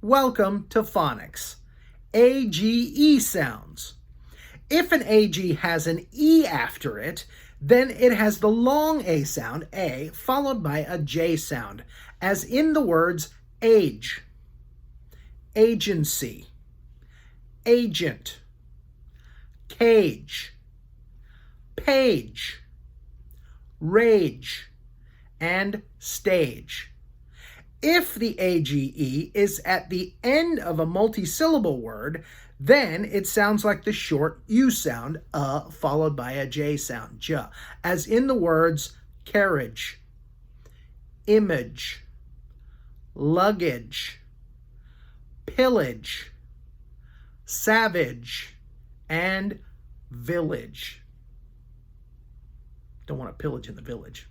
Welcome to Phonics. AGE sounds. If an AG has an E after it, then it has the long A sound, A, followed by a J sound, as in the words age, agency, agent, cage, page, rage, and stage. If the AGE is at the end of a multisyllable word, then it sounds like the short U sound, followed by a J sound, J, as in the words carriage, image, luggage, pillage, savage, and village. Don't want to pillage in the village.